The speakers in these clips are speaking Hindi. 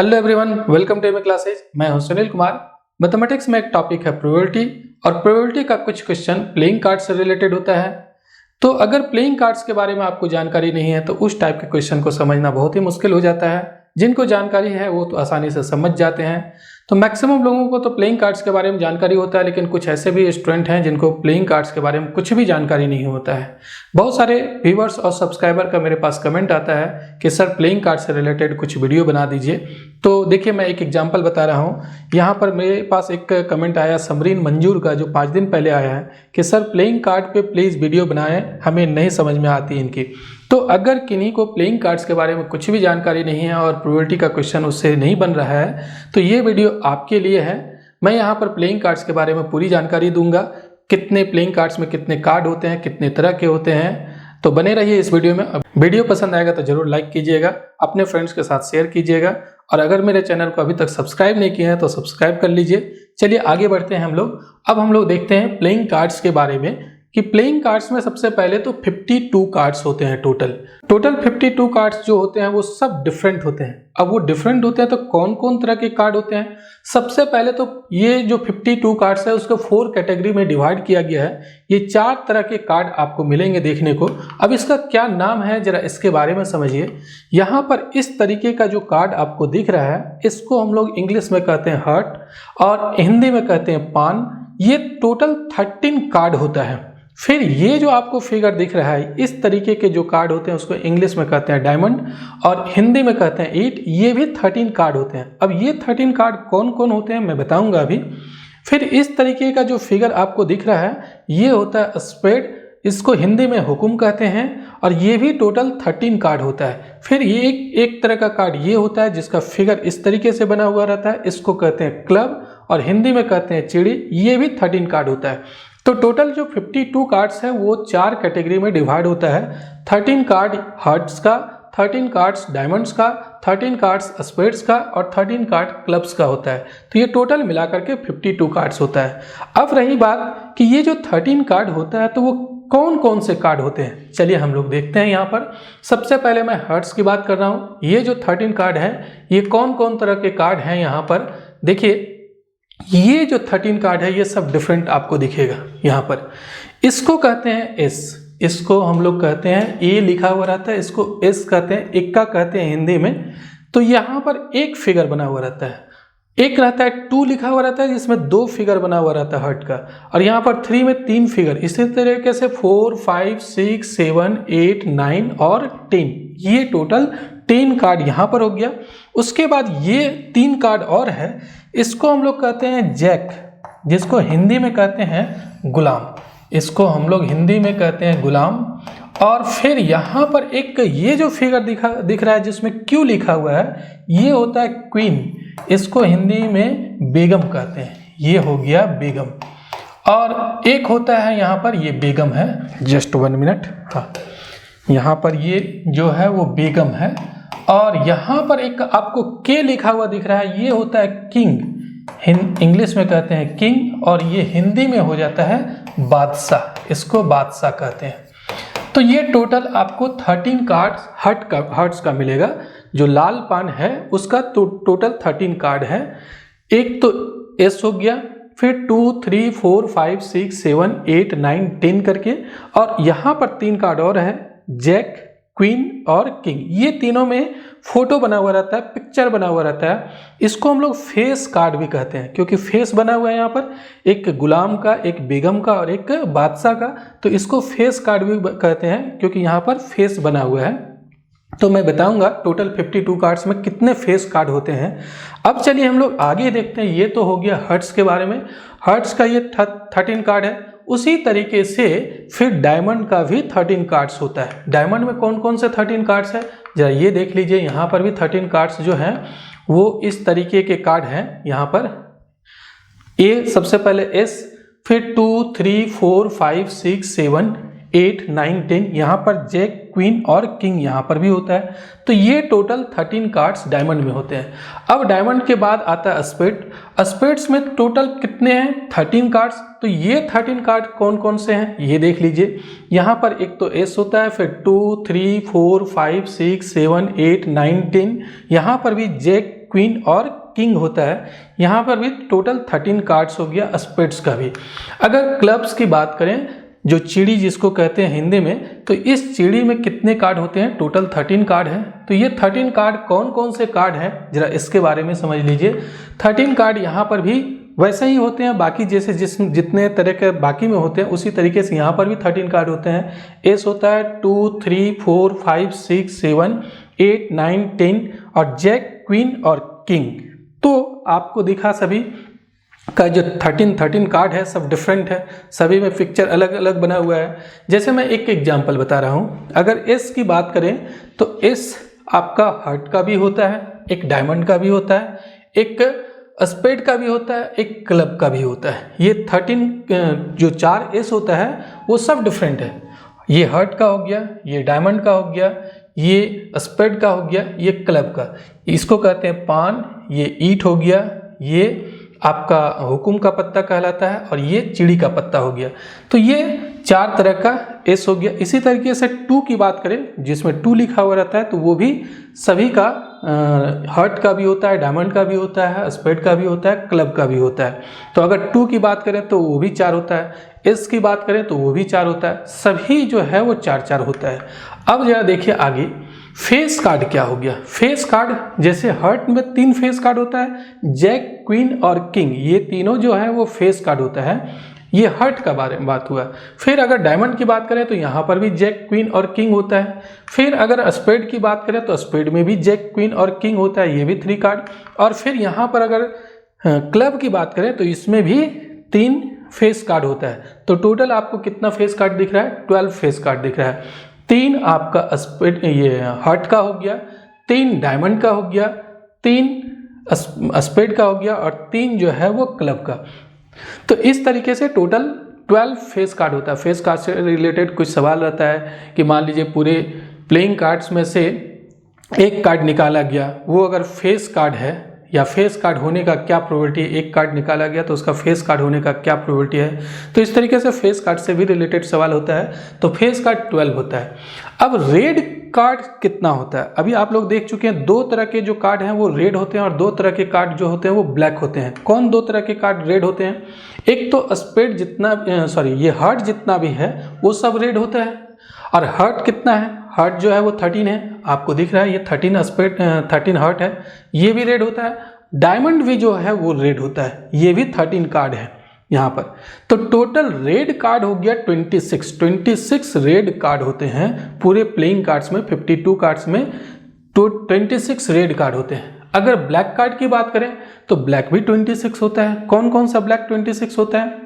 Hello everyone, welcome to my classes. मैं हूं सुनील कुमार। मैथमेटिक्स में एक टॉपिक है प्रोबेबिलिटी, और प्रोबेबिलिटी का कुछ क्वेश्चन प्लेइंग कार्ड से रिलेटेड होता है। तो अगर प्लेइंग कार्ड्स के बारे में आपको जानकारी नहीं है तो उस टाइप के क्वेश्चन को समझना बहुत ही मुश्किल हो जाता है। जिनको जानकारी है वो तो आसानी से समझ जाते हैं। तो मैक्सिमम लोगों को तो प्लेइंग कार्ड्स के बारे में जानकारी होता है, लेकिन कुछ ऐसे भी स्टूडेंट हैं जिनको प्लेइंग कार्ड्स के बारे में कुछ भी जानकारी नहीं होता है। बहुत सारे व्यूवर्स और सब्सक्राइबर का मेरे पास कमेंट आता है कि सर प्लेइंग कार्ड से रिलेटेड कुछ वीडियो बना दीजिए। तो देखिए, मैं एक एग्जांपल बता रहा हूँ। यहाँ पर मेरे पास एक कमेंट आया समरीन मंजूर का, जो 5 दिन पहले आया है कि सर प्लेइंग कार्ड पे प्लीज़ वीडियो बनाएं, हमें नहीं समझ में आती इनकी। तो अगर किन्हीं को प्लेइंग कार्ड्स के बारे में कुछ भी जानकारी नहीं है और प्रोबेबिलिटी का क्वेश्चन उससे नहीं बन रहा है तो ये वीडियो आपके लिए है। मैं यहाँ पर प्लेइंग कार्ड्स के बारे में पूरी जानकारी दूंगा। कितने प्लेइंग कार्ड्स में कितने कार्ड होते हैं, कितने तरह के होते हैं। तो बने रहिए इस वीडियो में। वीडियो पसंद आएगा तो जरूर लाइक कीजिएगा, अपने फ्रेंड्स के साथ शेयर कीजिएगा, और अगर मेरे चैनल को अभी तक सब्सक्राइब नहीं किया है तो सब्सक्राइब कर लीजिए। चलिए आगे बढ़ते हैं हम लोग। अब हम लोग देखते हैं प्लेइंग कार्ड्स के बारे में कि प्लेइंग कार्ड्स में सबसे पहले तो 52 कार्ड्स होते हैं टोटल 52 कार्ड्स जो होते हैं वो सब डिफरेंट होते हैं। अब वो डिफरेंट होते हैं तो कौन कौन तरह के कार्ड होते हैं। सबसे पहले तो ये जो 52 कार्ड्स है उसको 4 कैटेगरी में डिवाइड किया गया है। ये 4 तरह के कार्ड आपको मिलेंगे देखने को। अब इसका क्या नाम है जरा इसके बारे में समझिए। यहाँ पर इस तरीके का जो कार्ड आपको दिख रहा है इसको हम लोग इंग्लिश में कहते हैं हार्ट और हिंदी में कहते हैं पान। ये टोटल 13 कार्ड होता है। फिर ये जो आपको फिगर दिख रहा है इस तरीके के जो कार्ड होते हैं उसको इंग्लिश में कहते हैं डायमंड और हिंदी में कहते हैं 8। ये भी 13 कार्ड होते हैं। अब ये 13 कार्ड कौन कौन होते हैं मैं बताऊंगा अभी। फिर इस तरीके का जो फिगर आपको दिख रहा है ये होता है स्पेड, इसको हिंदी में हुकुम कहते हैं, और ये भी टोटल 13 कार्ड होता है। फिर ये एक तरह का कार्ड ये होता है जिसका फिगर इस तरीके से बना हुआ रहता है, इसको कहते हैं क्लब और हिंदी में कहते हैं चिड़ी। ये भी 13 कार्ड होता है। तो टोटल जो 52 कार्ड्स है वो 4 कैटेगरी में डिवाइड होता है। 13 कार्ड हार्ट्स का, 13 कार्ड्स डायमंड्स का, 13 कार्ड्स स्पेड्स का और 13 कार्ड क्लब्स का होता है। तो ये टोटल मिला करके 52 कार्ड्स होता है। अब रही बात कि ये जो 13 कार्ड होता है तो वो कौन कौन से कार्ड होते हैं, चलिए हम लोग देखते हैं। यहाँ पर सबसे पहले मैं हार्ट्स की बात कर रहा हूँ। ये जो 13 कार्ड है ये कौन कौन तरह के कार्ड हैं यहाँ पर देखिए। ये जो 13 कार्ड है ये सब डिफरेंट आपको दिखेगा। यहाँ पर इसको कहते हैं एस, इसको हम लोग कहते हैं ए लिखा हुआ रहता है, इसको एस कहते हैं, इक्का कहते हैं हिंदी में। तो यहाँ पर एक फिगर बना हुआ रहता है, एक रहता है 2 लिखा हुआ रहता है जिसमें 2 फिगर बना हुआ रहता है हार्ट का, और यहाँ पर 3 में 3 फिगर। इसी तरीके से 4, 5, 6, 7, 8, 9 और 10, ये टोटल 10 कार्ड यहाँ पर हो गया। उसके बाद ये 3 कार्ड और है, इसको हम लोग कहते हैं जैक, जिसको हिंदी में कहते हैं गुलाम, इसको हम लोग हिंदी में कहते हैं गुलाम। और फिर यहाँ पर एक ये जो फिगर दिख रहा है जिसमें क्यू लिखा हुआ है ये होता है क्वीन, इसको हिंदी में बेगम कहते हैं, ये हो गया बेगम। और एक होता है यहाँ पर ये बेगम है, जस्ट 1 मिनट, हाँ यहाँ पर ये जो है वो बेगम है। और यहाँ पर एक आपको के लिखा हुआ दिख रहा है, ये होता है किंग, इंग्लिश में कहते हैं किंग, और ये हिंदी में हो जाता है बादशाह, इसको बादशाह कहते हैं। तो ये टोटल आपको 13 कार्ड्स हार्ट्स का मिलेगा। जो लाल पान है उसका तो टोटल 13 कार्ड है। एक तो एस हो गया, फिर 2, 3, 4, 5, 6, 7, 8, 9, 10 करके, और यहाँ पर 3 कार्ड और है, जैक, क्वीन और किंग। ये तीनों में फोटो बना हुआ रहता है, पिक्चर बना हुआ रहता है। इसको हम लोग फेस कार्ड भी कहते हैं क्योंकि फेस बना हुआ है यहाँ पर, एक गुलाम का, एक बेगम का और एक बादशाह का। तो इसको फेस कार्ड भी कहते हैं क्योंकि यहाँ पर फेस बना हुआ है। तो मैं बताऊंगा टोटल 52 कार्ड्स में कितने फेस कार्ड होते हैं। अब चलिए हम लोग आगे देखते हैं। ये तो हो गया हर्ट्स के बारे में। हर्ट्स का ये 13 कार्ड है। उसी तरीके से फिर डायमंड का भी 13 कार्ड्स होता है। डायमंड में कौन कौन से 13 कार्ड्स है जरा ये देख लीजिए। यहाँ पर भी 13 कार्ड्स जो हैं वो इस तरीके के कार्ड हैं। यहाँ पर ए सबसे पहले एस, फिर 2, 3, 4, 5, 6, 7, 8, 9, 10, यहाँ पर जैक, क्वीन और किंग यहाँ पर भी होता है। तो ये टोटल 13 कार्ड्स डायमंड में होते हैं। अब डायमंड के बाद आता है स्पेड। स्पेड्स में टोटल कितने हैं 13 कार्ड्स। तो ये 13 कार्ड कौन कौन से हैं ये देख लीजिए। यहाँ पर एक तो एस होता है, फिर 2, 3, 4, 5, 6, 7, 8, 9, 10, यहाँ पर भी जैक, क्वीन और किंग होता है। यहाँ पर भी टोटल 13 कार्ड्स हो गया, स्पेड्स का भी। अगर क्लब्स की बात करें, जो चिड़ी जिसको कहते हैं हिंदी में, तो इस चिड़ी में कितने कार्ड होते हैं? टोटल 13 कार्ड है। तो ये 13 कार्ड कौन कौन से कार्ड हैं, जरा इसके बारे में समझ लीजिए। 13 कार्ड यहाँ पर भी वैसे ही होते हैं, बाकी जैसे जितने तरह के बाकी में होते हैं उसी तरीके से यहाँ पर भी 13 कार्ड होते हैं। एस होता है 2 3 4 5 6 7 8 9 10 और जैक, क्वीन और किंग। तो आपको दिखा सभी का जो 13 कार्ड है सब डिफरेंट है, सभी में पिक्चर अलग अलग बना हुआ है। जैसे मैं एक एग्जांपल बता रहा हूँ, अगर एस की बात करें तो एस आपका हार्ट का भी होता है, एक डायमंड का भी होता है, एक स्पेड का भी होता है, एक क्लब का भी होता है। ये 13 जो 4 एस होता है वो सब डिफरेंट है। ये हार्ट का हो गया, ये डायमंड का हो गया, ये स्पेड का हो गया, ये क्लब का। इसको कहते हैं पान, ये ईट हो गया, ये आपका हुकुम का पत्ता कहलाता है और ये चिड़ी का पत्ता हो गया। तो ये 4 तरह का एस हो गया। इसी तरीके से 2 की बात करें, जिसमें 2 लिखा हुआ रहता है, तो वो भी सभी का हार्ट का भी होता है, डायमंड का भी होता है, स्पेड का भी होता है, क्लब का भी होता है। तो अगर 2 की बात करें तो वो भी 4 होता है, एस की बात करें तो वो भी 4 होता है, सभी जो है वो 4 होता है। अब जरा देखिए आगे फेस कार्ड क्या हो गया। फेस कार्ड जैसे हार्ट में 3 फेस कार्ड होता है, जैक, क्वीन और किंग, ये तीनों जो है वो फेस कार्ड होता है। ये हार्ट का बारे में बात हुआ। फिर अगर डायमंड की बात करें तो यहाँ पर भी जैक, क्वीन और किंग होता है। फिर अगर स्पेड की बात करें तो स्पेड में भी जैक, क्वीन और किंग होता है, ये भी 3 कार्ड। और फिर यहाँ पर अगर क्लब की बात करें तो इसमें भी 3 फेस कार्ड होता है। तो टोटल आपको कितना फेस कार्ड दिख रहा है? 12 फेस कार्ड दिख रहा है। 3 आपका स्पेड ये हार्ट का हो गया, 3 डायमंड का हो गया, 3 स्पेड का हो गया और 3 जो है वो क्लब का। तो इस तरीके से टोटल 12 फेस कार्ड होता है। फेस कार्ड से रिलेटेड कुछ सवाल रहता है कि मान लीजिए पूरे प्लेइंग कार्ड्स में से एक कार्ड निकाला गया, वो अगर फेस कार्ड है या फेस कार्ड होने का क्या प्रोबेबिलिटी है, एक कार्ड निकाला गया तो उसका फेस कार्ड होने का क्या प्रोबेबिलिटी है। तो इस तरीके से फेस कार्ड से भी रिलेटेड सवाल होता है। तो फेस कार्ड 12 होता है। अब रेड कार्ड कितना होता है? अभी आप लोग देख चुके हैं 2 तरह के जो कार्ड हैं वो रेड होते हैं और 2 तरह के कार्ड जो होते हैं वो ब्लैक होते हैं। कौन 2 तरह के कार्ड रेड होते हैं? एक तो स्पेड जितना ये हार्ट जितना भी है वो सब रेड होता है। और हार्ट कितना है? हार्ट जो है वो 13 है, आपको दिख रहा है ये 13 स्पेड 13 हार्ट है, ये भी रेड होता है। डायमंड भी जो है वो रेड होता है, ये भी 13 कार्ड है यहाँ पर। तो टोटल रेड कार्ड हो गया 26 रेड कार्ड होते हैं पूरे प्लेइंग कार्ड्स में। 52 कार्ड्स में 26 रेड कार्ड होते हैं। अगर ब्लैक कार्ड की बात करें तो ब्लैक भी 26 होता है। कौन कौन सा ब्लैक 26 होता है?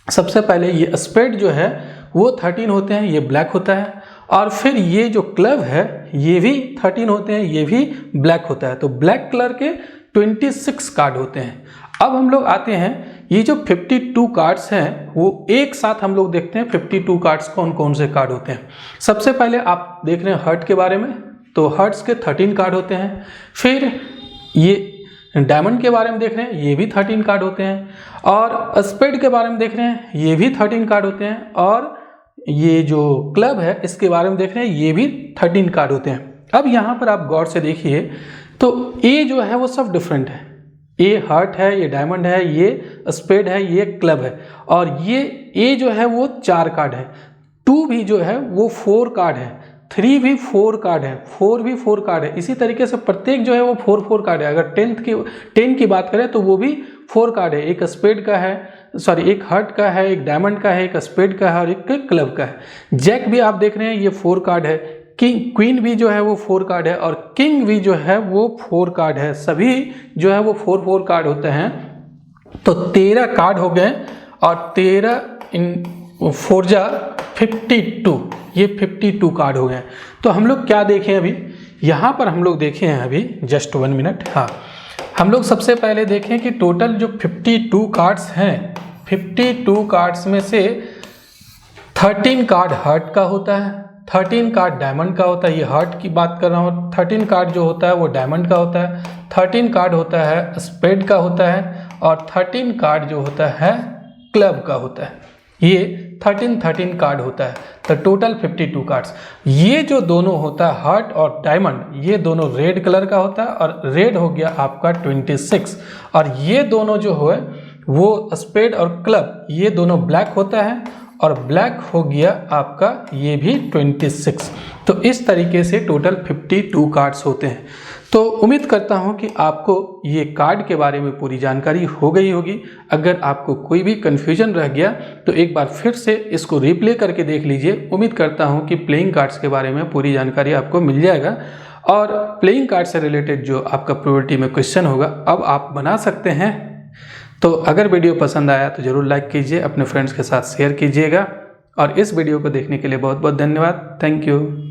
सबसे पहले ये स्पेड जो है वो 13 होते हैं, ये ब्लैक होता है। और फिर ये जो क्लब है ये भी 13 होते हैं, ये भी ब्लैक होता है। तो ब्लैक कलर के 26 कार्ड होते हैं। अब हम लोग आते हैं, ये जो 52 कार्ड्स हैं वो एक साथ हम लोग देखते हैं 52 कार्ड्स कौन कौन से कार्ड होते हैं। सबसे पहले आप देख रहे हैं हार्ट के बारे में, तो हार्ट्स के 13 कार्ड होते हैं। फिर ये डायमंड के बारे में देख रहे हैं, ये भी 13 कार्ड होते हैं। और स्पेड के बारे में देख रहे हैं, ये भी 13 कार्ड होते हैं। और ये जो क्लब है इसके बारे में देख रहे हैं, ये भी 13 कार्ड होते हैं। अब यहाँ पर आप गौर से देखिए तो ए जो है वो सब डिफरेंट है। ये हार्ट है, ये डायमंड है, ये स्पेड है, ये क्लब है। और ये ए जो है वो 4 कार्ड है, 2 भी जो है वो 4 कार्ड है, 3 भी 4 कार्ड है, 4 भी 4 कार्ड है। इसी तरीके से प्रत्येक जो है वो 4 कार्ड है। अगर 10 की बात करें तो वो भी 4 कार्ड है। एक स्पेड का है, एक हार्ट का है, एक डायमंड का है, एक स्पेड का है और एक क्लब का है। जैक भी आप देख रहे हैं, ये 4 कार्ड है। किंग, क्वीन भी जो है वो 4 कार्ड है और किंग भी जो है वो 4 कार्ड है। सभी जो है वो 4 कार्ड होते हैं। तो 13 कार्ड हो गए और 13 इन 4 जा 52, ये 52 कार्ड हो गए। तो हम लोग क्या देखें अभी यहाँ पर, हम लोग देखे हैं अभी जस्ट 1 मिनट। हाँ, हम लोग सबसे पहले देखें कि टोटल जो 52 कार्ड्स हैं, 52 कार्ड्स में से 13 कार्ड हार्ट का होता है, 13 कार्ड डायमंड का होता है। ये हार्ट की बात कर रहा हूँ। 13 कार्ड जो होता है वो डायमंड का होता है, 13 कार्ड होता है स्पेड का होता है और 13 कार्ड जो होता है क्लब का होता है। ये 13 कार्ड होता है, तो टोटल 52 कार्ड्स। ये जो दोनों होता है हार्ट और डायमंड, ये दोनों रेड कलर का होता है और रेड हो गया आपका 26, और ये दोनों जो है वो स्पेड और क्लब ये दोनों ब्लैक होता है और ब्लैक हो गया आपका ये भी 26। तो इस तरीके से टोटल 52 कार्ड्स होते हैं। तो उम्मीद करता हूं कि आपको ये कार्ड के बारे में पूरी जानकारी हो गई होगी। अगर आपको कोई भी कन्फ्यूजन रह गया तो एक बार फिर से इसको रिप्ले करके देख लीजिए। उम्मीद करता हूं कि प्लेइंग कार्ड्स के बारे में पूरी जानकारी आपको मिल जाएगा और प्लेइंग कार्ड से रिलेटेड जो आपका प्रोबेबिलिटी में क्वेश्चन होगा अब आप बना सकते हैं। तो अगर वीडियो पसंद आया तो ज़रूर लाइक कीजिए, अपने फ्रेंड्स के साथ शेयर कीजिएगा और इस वीडियो को देखने के लिए बहुत बहुत धन्यवाद। Thank you.